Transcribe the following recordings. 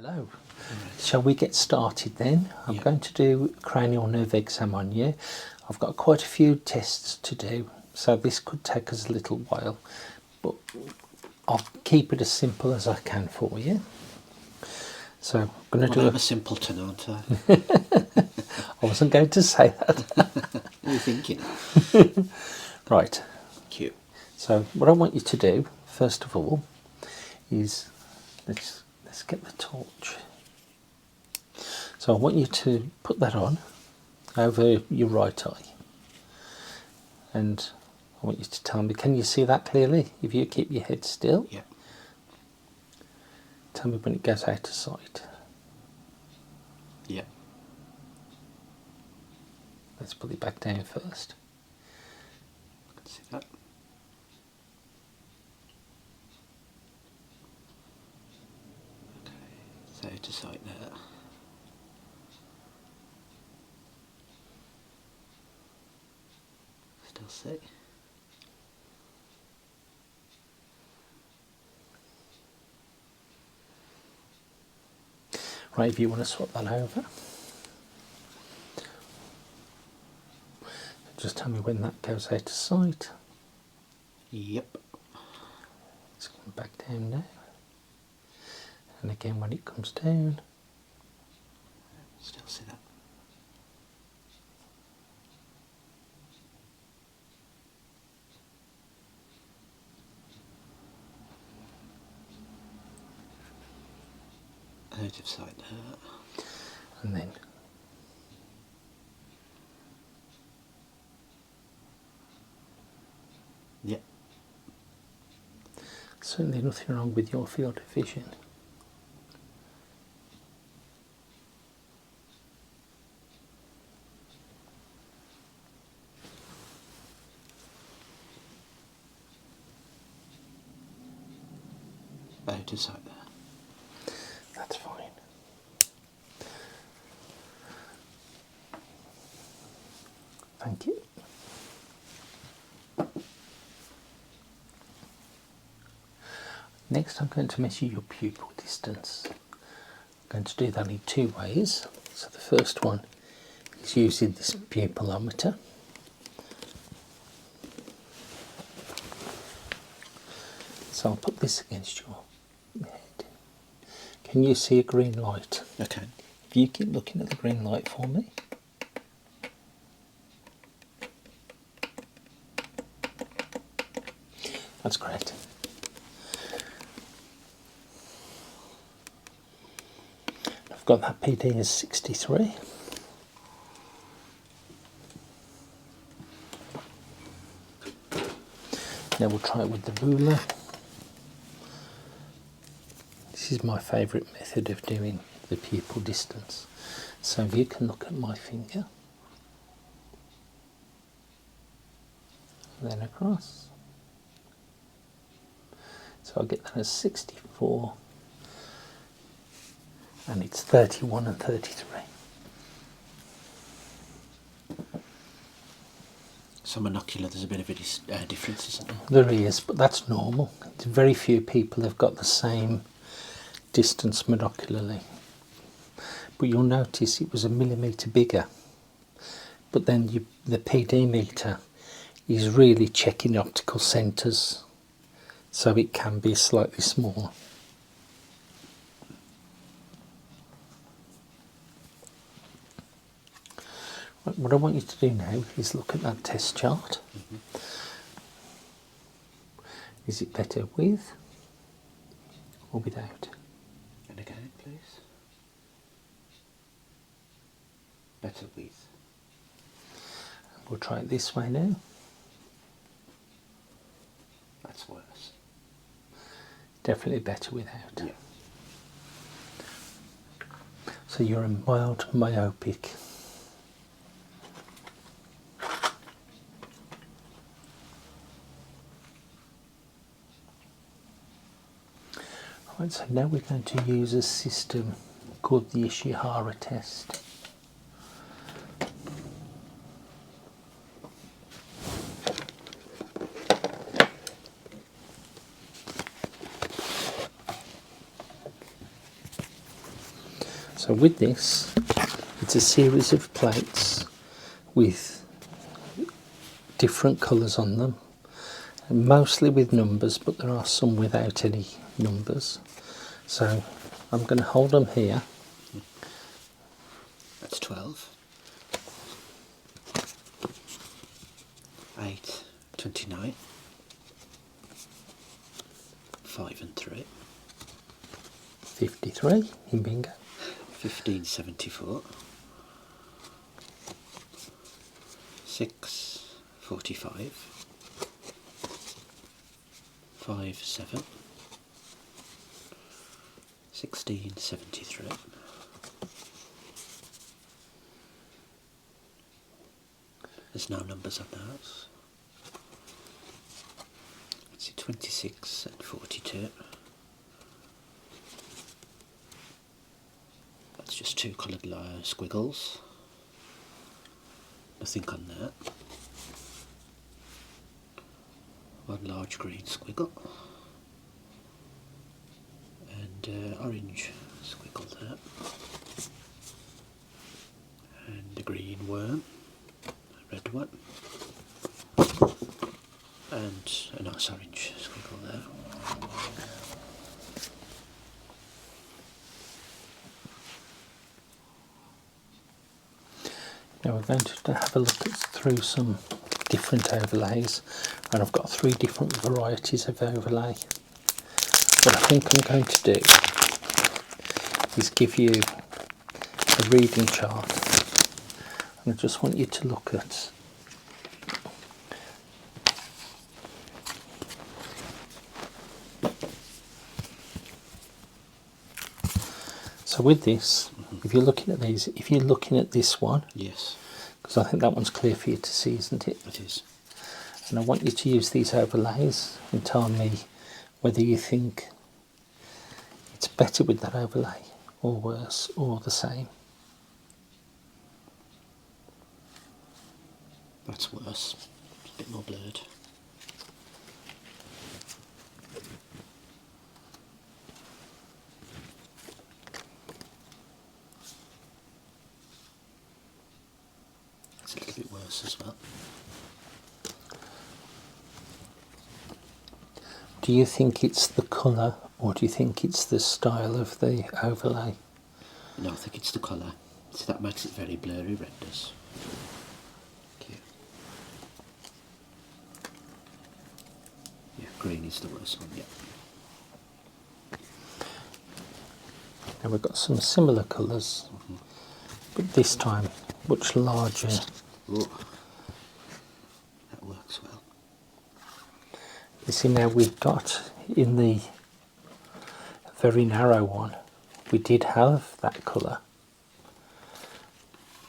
Hello. Shall we get started then? I'm going to do a cranial nerve exam on you. I've got quite a few tests to do, so this could take us a little while, but I'll keep it as simple as I can for you. So I'm going to do I'm a simpleton, aren't I? I wasn't going to say that. What are you thinking? Right. Cute. So what I want you to do, first of all, is let's get the torch. So I want you to put that on over your right eye, and I want you to tell me, can you see that clearly if you keep your head still? Yeah. Tell me when it goes out of sight. Yeah. Let's put it back down first. I can see that. Okay, so out of sight there. Still see. Right, if you want to swap that over, just tell me when that goes out of sight. Yep. It's going back down now, and again when it comes down. Still see that. Out of sight there. And then Yep. certainly nothing wrong with your field of vision. Out of sight there. That's fine. Thank you. Next I'm going to measure your pupil distance. I'm going to do that in two ways. So the first one is using this pupilometer. So I'll put this against your head. Can you see a green light? Okay. If you keep looking at the green light for me. That's great. I've got that PD as 63. Now we'll try it with the ruler. This is my favourite method of doing the pupil distance. So if you can look at my finger, then across. So I'll get that as 64, and it's 31 and 33. So monocular, there's a bit of a difference, isn't there? There is, but that's normal. Very few people have got the same distance monocularly. But you'll notice it was a millimetre bigger. But then the PD meter is really checking optical centres, so it can be slightly smaller. What I want you to do now is look at that test chart. Is it better with or without? And again, please. Better with. We'll try it this way now. That's worse. Definitely better without. Yeah. So you're a mild myopic. Right, so now we're going to use a system called the Ishihara test. So with this, it's a series of plates with different colours on them, and mostly with numbers, but there are some without any numbers. So I'm going to hold them here. That's 12. 8, 29. 5 and 3. 53 in bingo. 15, 74. 6, 45. 5, 7. 16, 73. There's no numbers on those. Let's see, 26 and 42. That's just two coloured squiggles. Nothing on that. One large green squiggle. And orange squiggle there. And a green worm. A red one. And a nice orange squiggle there. Now we're going to have a look through some different overlays, and I've got 3 different varieties of overlay. What I think I'm going to do is give you a reading chart, and I just want you to look at so with this, if you're looking at these, if you're looking at this one, Yes, because I think that one's clear for you to see, isn't it? it is. And I want you to use these overlays and tell me whether you think it's better with that overlay or worse or the same. That's worse. It's a bit more blurred. It's a little bit worse as well. Do you think it's the colour or do you think it's the style of the overlay? No, I think it's the colour. So that makes it very blurry, red does. Okay. Yeah, green is the worst one, yeah. Now we've got some similar colours, but this time much larger. Oh, that works well. You see, now we've got in the very narrow one, we did have that colour,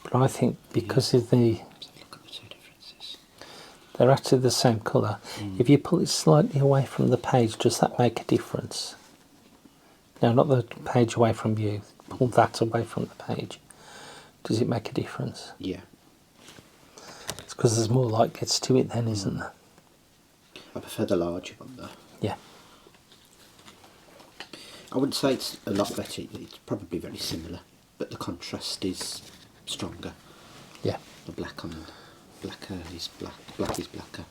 but I think because of the, Let's have a look at the two differences. they're actually the same colour. If you pull it slightly away from the page, does that make a difference? No, not the page away from you, pull that away from the page. Does it make a difference? Yeah, It's because there's more light gets to it then, isn't there? I prefer the larger one though. Yeah. I wouldn't say it's a lot better, it's probably very similar, but the contrast is stronger. Yeah. The black on blacker is black, black is blacker.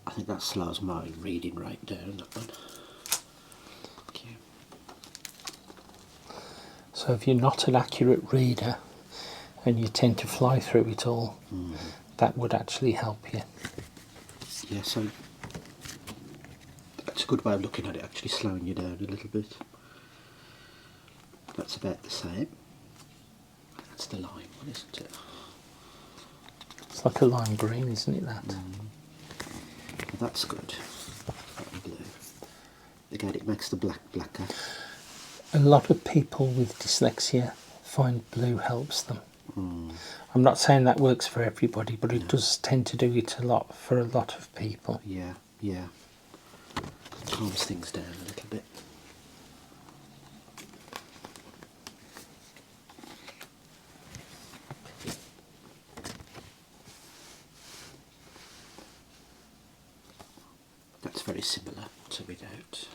I think that slows my reading rate down, that one. Okay. So if you're not an accurate reader and you tend to fly through it all, that would actually help you. Yeah, so that's a good way of looking at it, actually slowing you down a little bit. That's about the same. That's the lime one, isn't it? It's like a lime green, isn't it, that? Well, that's good. That and blue. Again, it makes the black blacker. A lot of people with dyslexia find blue helps them. I'm not saying that works for everybody, but it does tend to do it a lot for a lot of people. Yeah, yeah. Calms things down a little bit. that's very similar to without.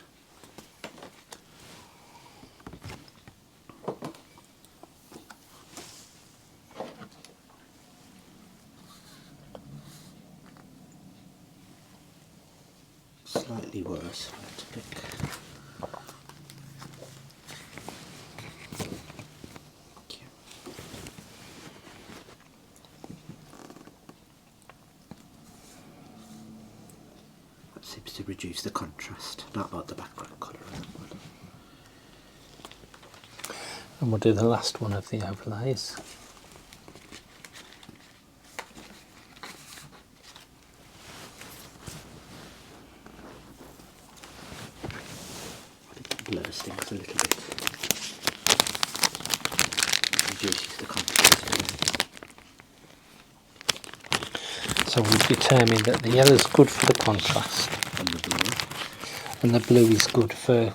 Slightly worse to pick. That seems to reduce the contrast, not like the background colour of that one. And we'll do the last one of the overlays. I think that blurs things a little bit. Reduces the contrast. So we've determined that the yellow is good for the contrast and the blue is good for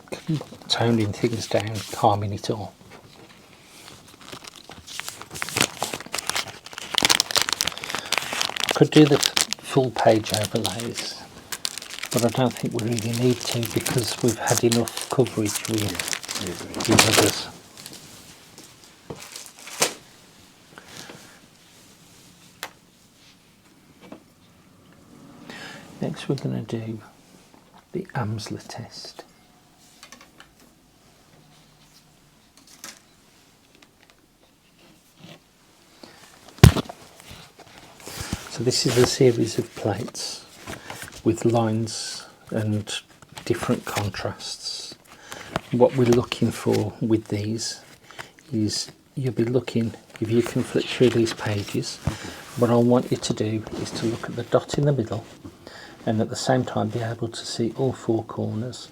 toning things down, calming it all. Could do the full page overlays, but I don't think we really need to because we've had enough coverage with the others. Next we're going to do the Amsler test. So this is a series of plates with lines and different contrasts. What we're looking for with these is you'll be looking, if you can flip through these pages, what I want you to do is to look at the dot in the middle and at the same time be able to see all four corners,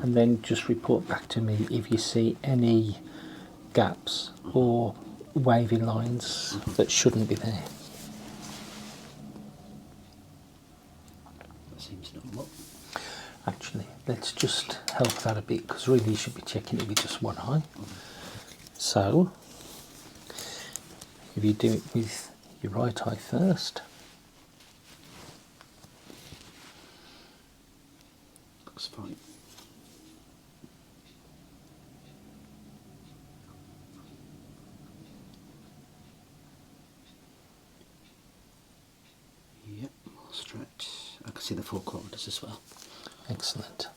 and then just report back to me if you see any gaps or wavy lines that shouldn't be there. That seems normal. Actually, let's just help that a bit because really you should be checking it with just one eye. So, if you do it with your right eye first, Looks fine. Yep, all straight. I can see the four corners as well. excellent.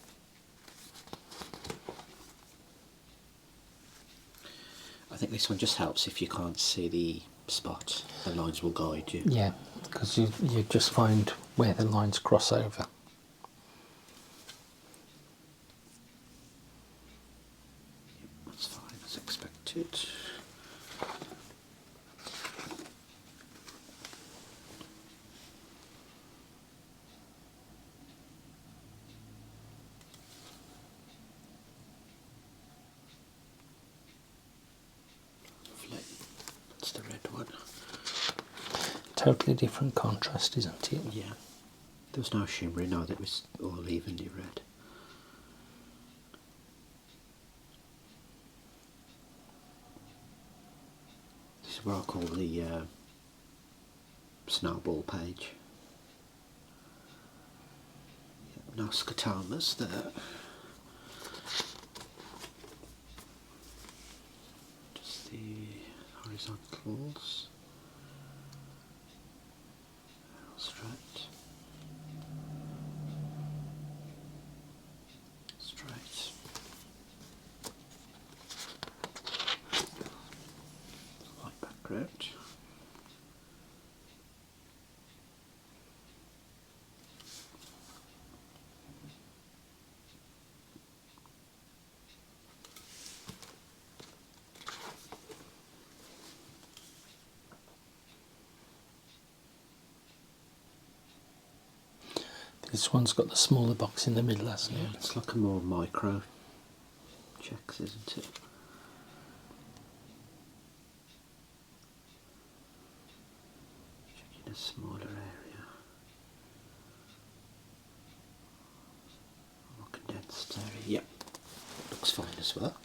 I think this one just helps if you can't see the spot. The lines will guide you. Yeah, because you just find where the lines cross over. That's fine, as expected. Lovely. That's the red one. Totally different contrast, isn't it? Yeah. There was no shimmery, no, that was all evenly red. This is what I call the snowball page. Yeah, no scotomas there. Just the horizontals. Straight. Straight. Light background. This one's got the smaller box in the middle, hasn't it? It's like a more micro checks, isn't it? Checking a smaller area. More condensed area. Yep. Looks fine as well.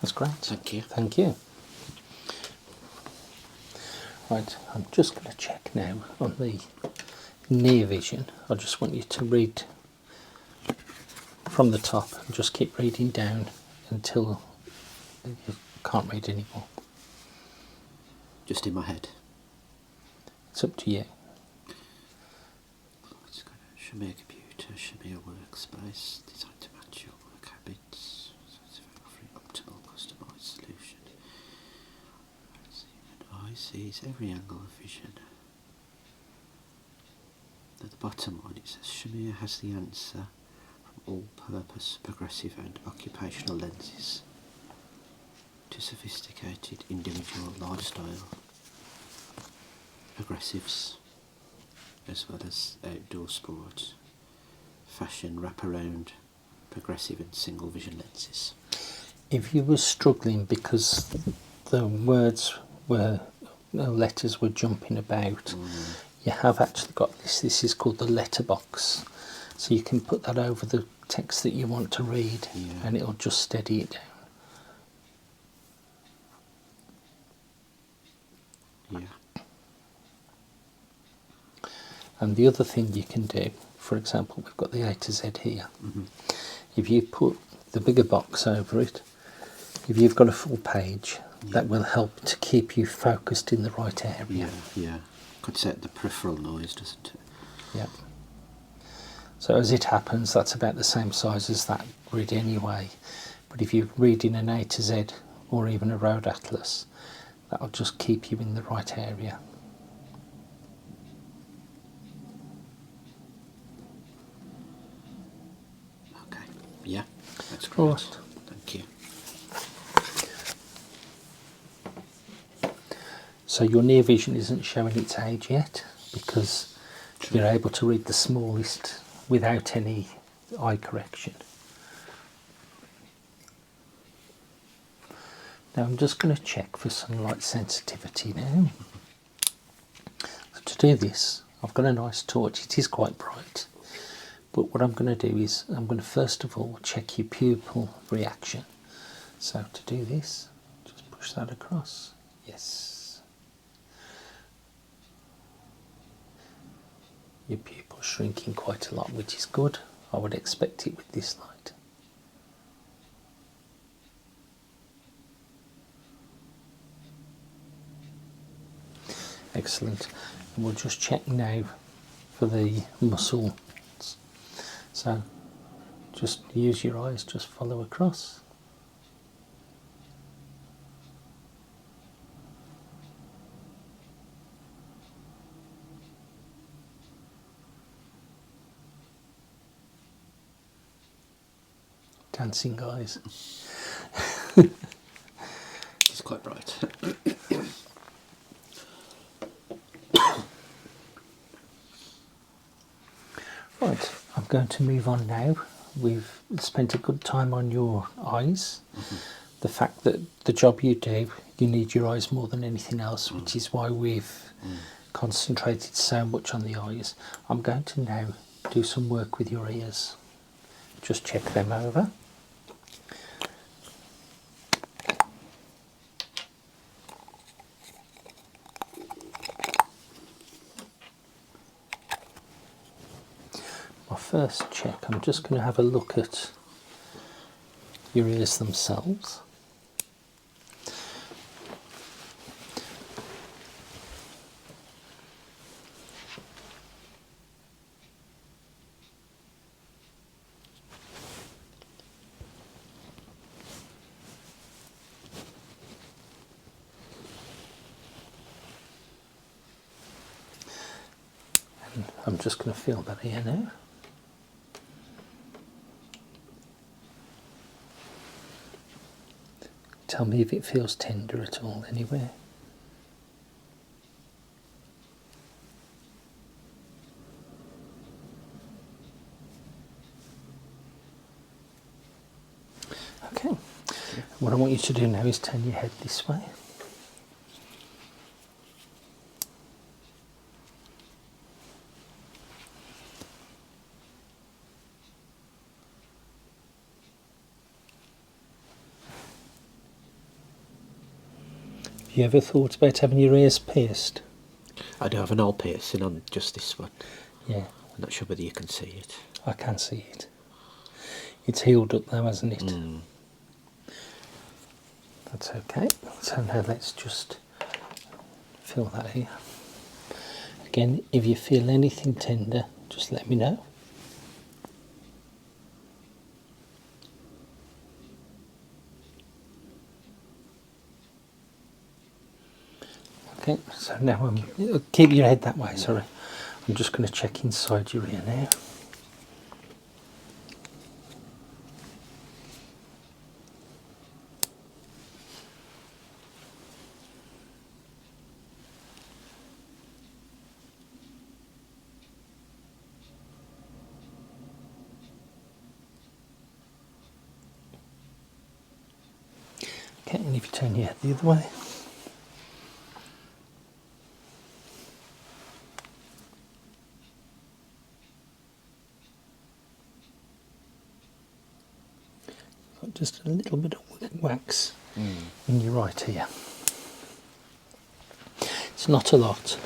That's great. Thank you. Thank you. Right, I'm just going to check now on the near vision, I just want you to read from the top and just keep reading down until you can't read anymore. Just in my head. It's up to you. Let's go to Seymour Computer, Seymour Workspace, designed to match your work habits, so it's offering optimal customised solution. Advice sees every angle of vision. At the bottom line it says Seymour has the answer from all-purpose, progressive and occupational lenses to sophisticated individual lifestyle progressives, as well as outdoor sports, fashion, wraparound, progressive and single vision lenses. If you were struggling because the words were, the letters were jumping about, you have actually got this. This is called the letterbox. So you can put that over the text that you want to read, and it'll just steady it down. Yeah. And the other thing you can do, for example, we've got the A to Z here. If you put the bigger box over it, if you've got a full page, that will help to keep you focused in the right area. Yeah. Could set the peripheral noise, doesn't it? Yeah. So as it happens, that's about the same size as that grid anyway. But if you're reading an A to Z or even a road atlas, that'll just keep you in the right area. Okay. Yeah. That's great. Right. Thank you. So your near vision isn't showing its age yet because you're able to read the smallest without any eye correction. Now I'm just going to check for some light sensitivity now. So to do this, I've got a nice torch. It is quite bright, but what I'm going to do is I'm going to first of all check your pupil reaction. So to do this, just push that across. Yes. Your pupil's shrinking quite a lot, which is good. I would expect it with this light. Excellent. And we'll just check now for the muscles. So just use your eyes, just follow across. Dancing eyes. It's quite bright. Right, I'm going to move on now. We've spent a good time on your eyes. The fact that the job you do, you need your eyes more than anything else, which is why we've concentrated so much on the eyes. I'm going to now do some work with your ears. Just check them over. My first check, I'm just going to have a look at your ears themselves. And I'm just going to feel that ear now. Tell me if it feels tender at all anywhere. Okay, what I want you to do now is turn your head this way. Have you ever thought about having your ears pierced? I do have an old piercing on just this one. Yeah, I'm not sure whether you can see it. I can see it. It's healed up though, hasn't it? That's okay. So now let's just fill that here. Again, if you feel anything tender, just let me know. Okay, so now keep your head that way, sorry. I'm just going to check inside your ear now. Okay, and if you turn your head the other way. Got just a little bit of wax in your right ear. It's not a lot.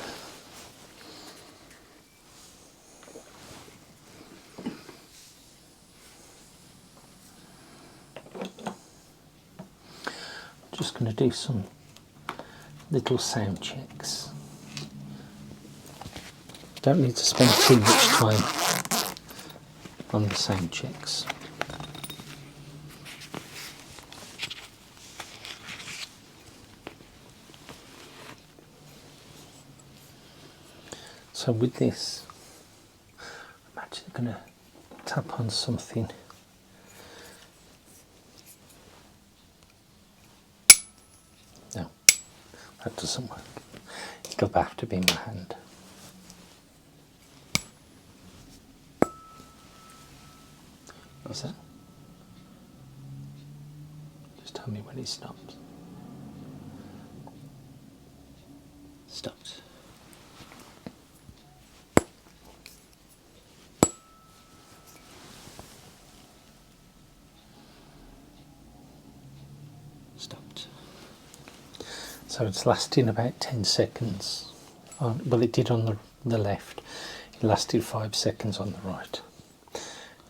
Just going to do some little sound checks. Don't need to spend too much time on the sound checks. So with this, I'm actually going to tap on something. No, that doesn't work. It'll have to be in my hand. Is that? Just tell me when it stops. Stopped. Stopped. So it's lasting about 10 seconds. Well, it did on the left. It lasted 5 seconds on the right.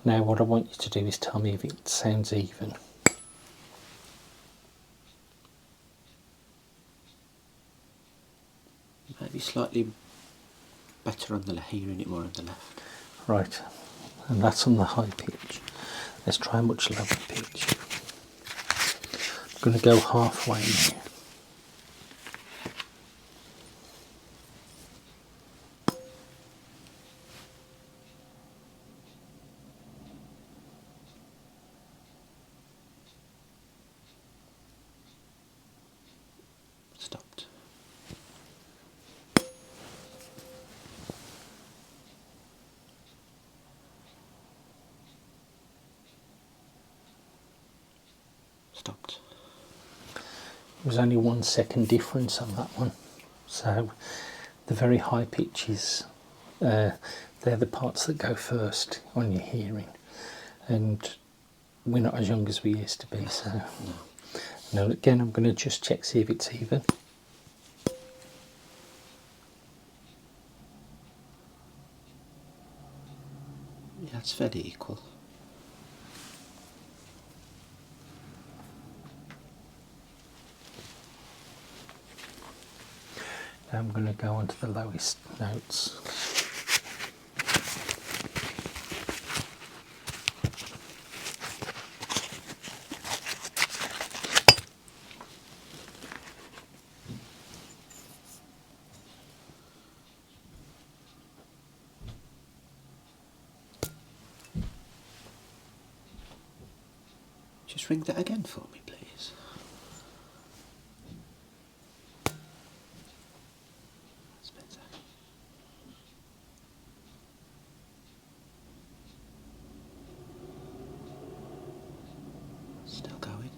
Now what I want you to do is tell me if it sounds even. Maybe slightly better on the hearing it more on the left. Right, and that's on the high pitch. Let's try a much lower pitch. I'm going to go halfway now. Stopped. Stopped. It was only 1 second difference on that one. So the very high pitches, they're the parts that go first on your hearing. And we're not as young as we used to be, so No. now again I'm going to just check, see if it's even. Yeah, it's fairly equal. Now I'm going to go on to the lowest notes. Just ring that again for me, please. That's better. Still going.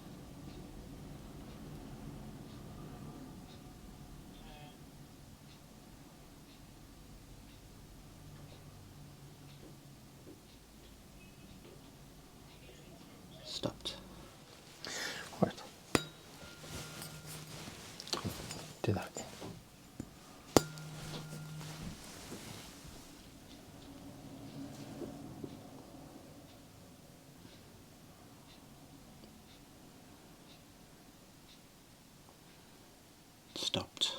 Stopped. Right. Do that again. stopped.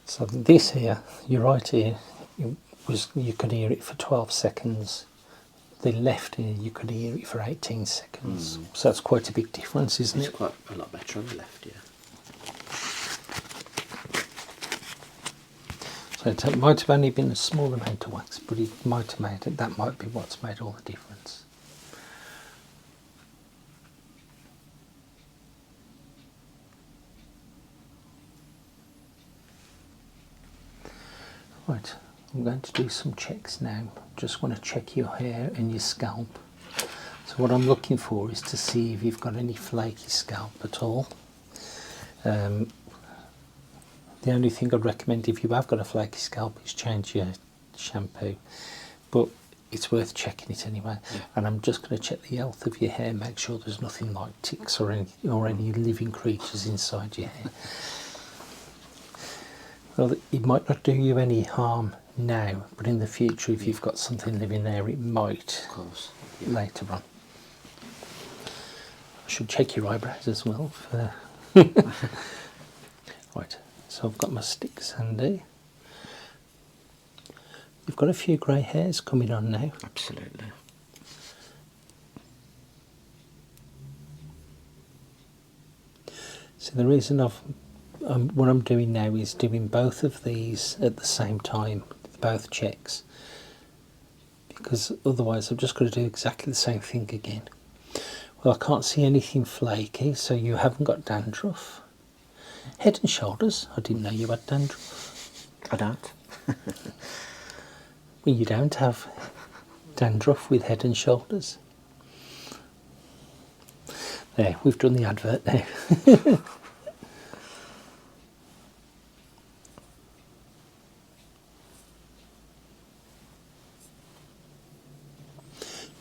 So this here, your right ear, you could hear it for 12 seconds. The left ear, you could hear it for 18 seconds. So that's quite a big difference, isn't It's it? quite a lot better on the left ear. So it might have only been a small amount of wax, but it might have made it. That might be what's made all the difference. Right, I'm going to do some checks now. Just want to check your hair and your scalp. So what I'm looking for is to see if you've got any flaky scalp at all. The only thing I'd recommend if you have got a flaky scalp is change your shampoo, but it's worth checking it anyway. Yeah. And I'm just going to check the health of your hair, make sure there's nothing like ticks or any living creatures inside your hair. Well, it might not do you any harm now, but in the future, if you've got something living there, it might. Of course. Later on. I should check your eyebrows as well. Right, so I've got my sticks handy. You've got a few grey hairs coming on now. Absolutely. So the reason what I'm doing now is doing both of these at the same time, both checks, because otherwise I've just got to do exactly the same thing again. Well, I can't see anything flaky, so you haven't got dandruff. Head and shoulders, I didn't know you had dandruff. I don't. Well, you don't have dandruff with head and shoulders. There, we've done the advert now.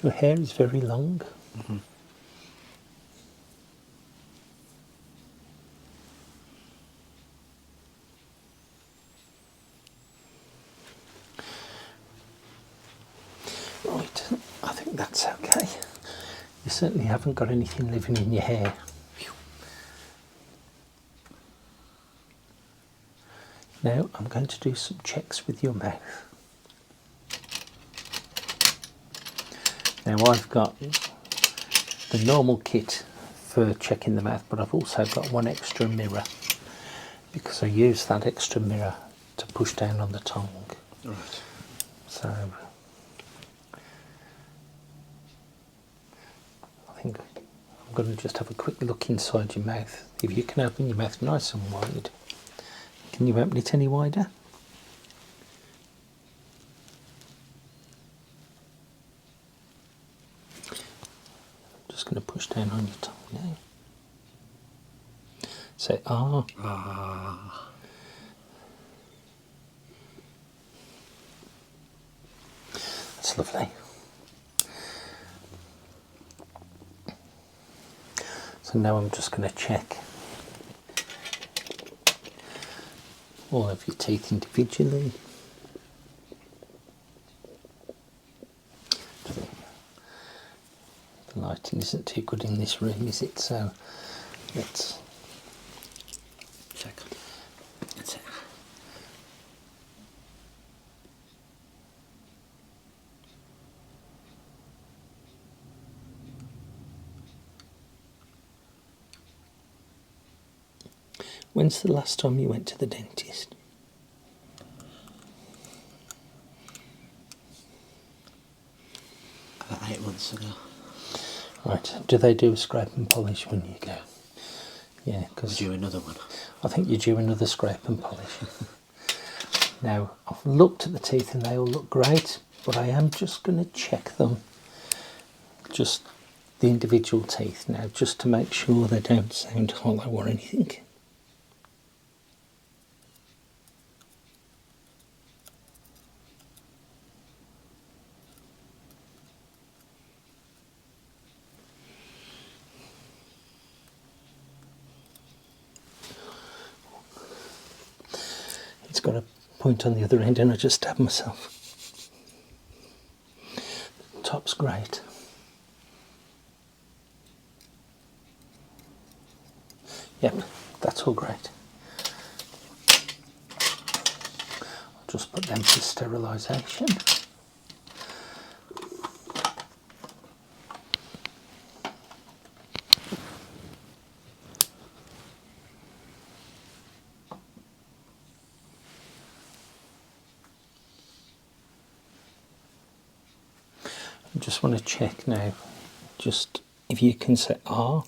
Your hair is very long. Mm-hmm. Right, I think that's okay. You certainly haven't got anything living in your hair. Now I'm going to do some checks with your mouth. Now I've got the normal kit for checking the mouth, but I've also got one extra mirror because I use that extra mirror to push down on the tongue. Right. So I think I'm going to just have a quick look inside your mouth. If you can open your mouth nice and wide. Can you open it any wider? Just going to push down on your tongue now. Say ah. Ah. That's lovely. So now I'm just going to check all of your teeth individually. The lighting isn't too good in this room, is it? So let's Check. That's it. When's the last time you went to the dentist? About 8 months ago. Right, do they do a scrape and polish when you go? Yeah, because Do another one. I think you're due another scrape and polish. Now, I've looked at the teeth and they all look great, but I am just going to check them, just the individual teeth now, just to make sure they don't sound hollow or anything. It's got a point on the other end and I just stabbed myself. The top's great. Yep, That's all great. I'll just put them to sterilisation. I just want to check now, just if you can say ah,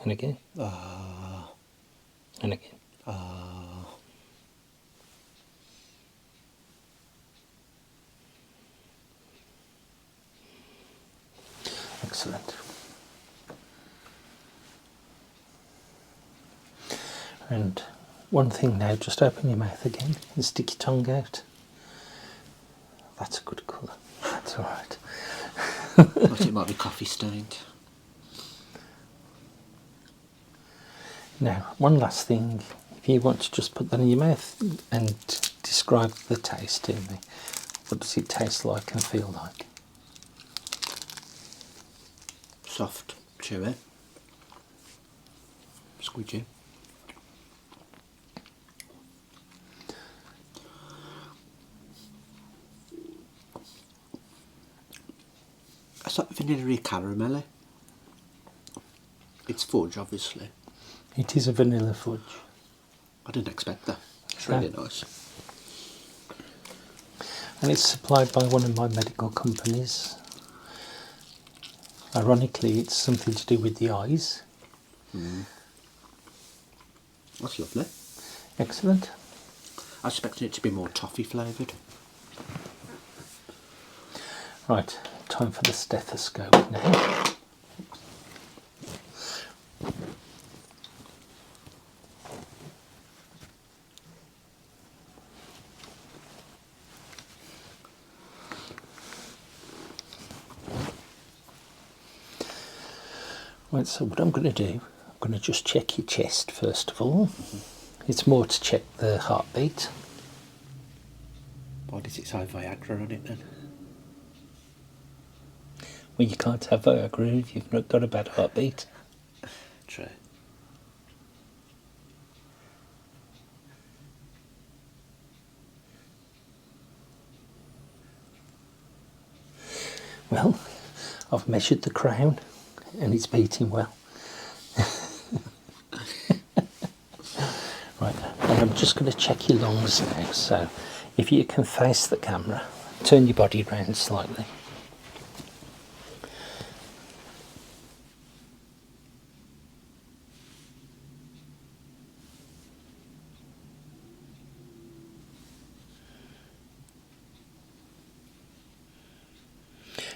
and again, and again. Excellent. And one thing now, just open your mouth again and stick your tongue out. That's a good colour. That's all right. But it might be coffee stained. Now, one last thing. If you want to just put that in your mouth and describe the taste to me. What does it taste like and feel like? Soft, chewy, squidgy. It's like vanilla caramelly. It's fudge, obviously. It is a vanilla fudge. I didn't expect that. It's really nice. And it's supplied by one of my medical companies. Ironically, it's something to do with the eyes. That's lovely. Excellent. I was expecting it to be more toffee flavoured. Right, time for the stethoscope now. Right, so what I'm going to do, I'm going to just check your chest first of all. It's more to check the heartbeat. Why does it say Viagra on it then? Well, you can't have Viagra if you've not got a bad heartbeat. True. Well, I've measured the crown and it's beating well. Right, and I'm just going to check your lungs now. So if you can face the camera, turn your body around slightly.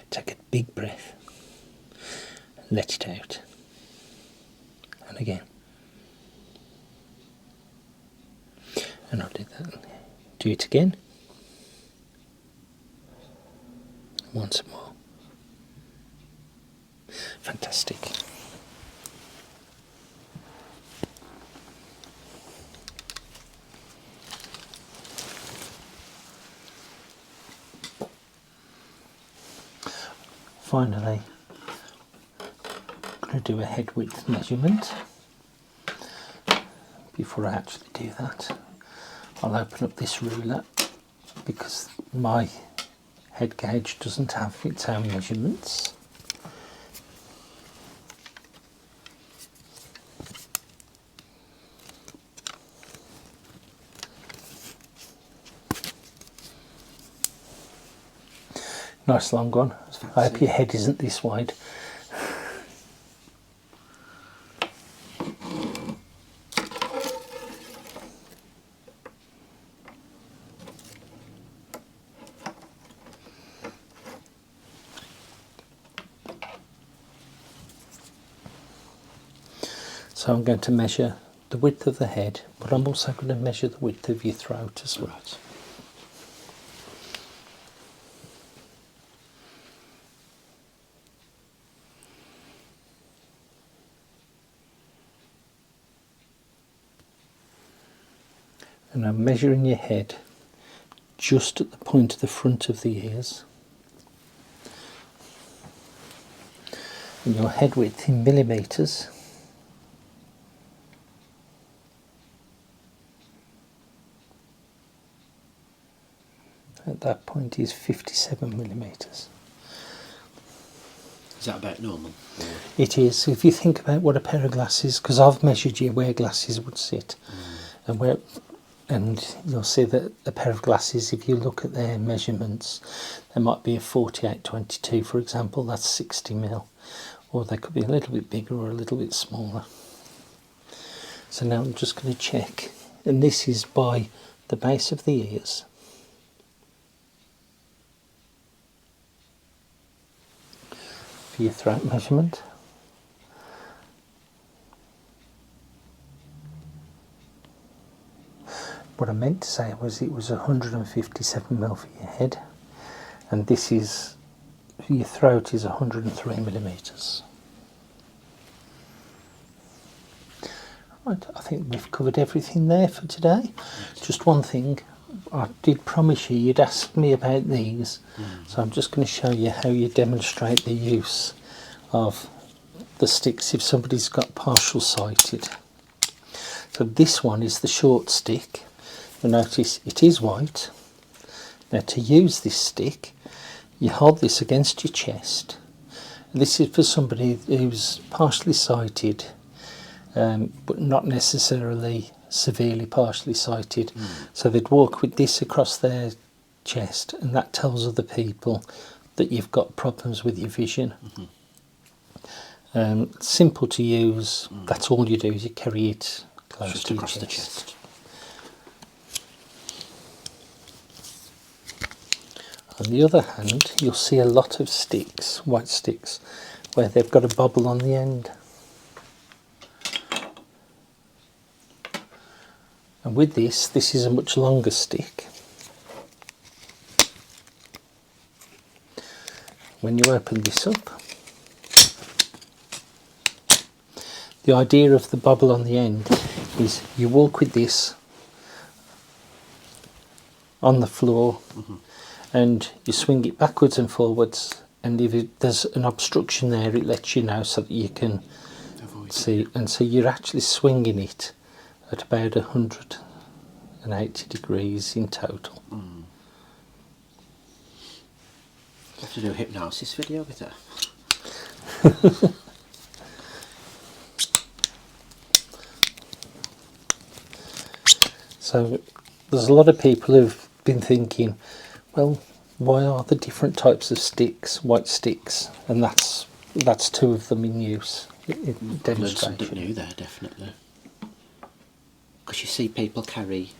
Take a big breath. Let it out. And again. And I'll do that. Do it again. Once more. Fantastic. Finally, I'm going to do a head width measurement. Before I actually do that, I'll open up this ruler because my head gauge doesn't have its own measurements. Nice long one. I hope your head isn't this wide. So I'm going to measure the width of the head, but I'm also going to measure the width of your throat as well. Right. And I'm measuring your head just at the point of the front of the ears. And your head width in millimetres at that point is 57 millimetres. Is that about normal? Or? It is. If you think about what a pair of glasses, because I've measured you where glasses would sit, and you'll see that a pair of glasses, if you look at their measurements, there might be a 48-22, for example, that's 60 mil, or they could be a little bit bigger or a little bit smaller. So now I'm just going to check, and this is by the base of the ears. For your throat measurement. What I meant to say was it was 157 mil for your head, and this is, for your throat, is 103 millimetres. Right, I think we've covered everything there for today. Just one thing, I did promise you you'd ask me about these, so I'm just going to show you how you demonstrate the use of the sticks if somebody's got partial sighted. So this one is the short stick. You'll notice it is white. Now to use this stick, you hold this against your chest. This is for somebody who's partially sighted, but not necessarily severely partially sighted. So they'd walk with this across their chest, and that tells other people that you've got problems with your vision. Simple to use. That's all you do, is you carry it close Just to across your the chest. chest. On the other hand, you'll see a lot of sticks, white sticks, where they've got a bubble on the end. And with this is a much longer stick. When you open this up, the idea of the bubble on the end is you walk with this on the floor, and you swing it backwards and forwards, and if there's an obstruction there, it lets you know so that you can Avoid see it. And so you're actually swinging it at about 180 degrees in total. Have to do a hypnosis video with that. So there's a lot of people who've been thinking, well, why are there different types of sticks, white sticks? And that's two of them in use. Learned something Demonstration. new there, definitely. Because you see people carry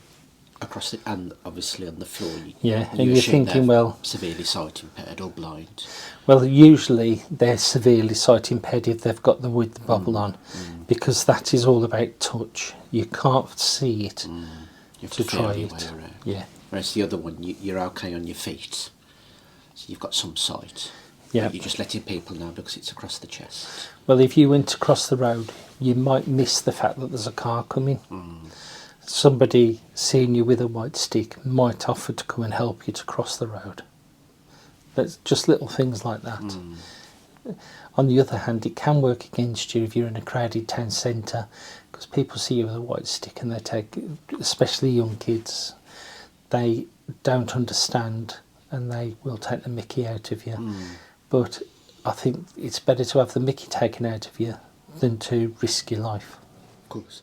across the, and obviously on the floor. Yeah, and you you're assume thinking, they're well, severely sight impaired or blind. well, usually they're severely sight impaired if they've got the width bubble on, because that is all about touch. You can't see it You have to feel try your it. way around. Yeah, Whereas the other one, you're okay on your feet, so you've got some sight. yeah. But you're just letting people know because it's across the chest. Well, if you went across the road, you might miss the fact that there's a car coming. Somebody seeing you with a white stick might offer to come and help you to cross the road. There's just little things like that. On the other hand, it can work against you if you're in a crowded town centre, because people see you with a white stick and they take, especially young kids, they don't understand and they will take the mickey out of you. But I think it's better to have the mickey taken out of you than to risk your life. Of course.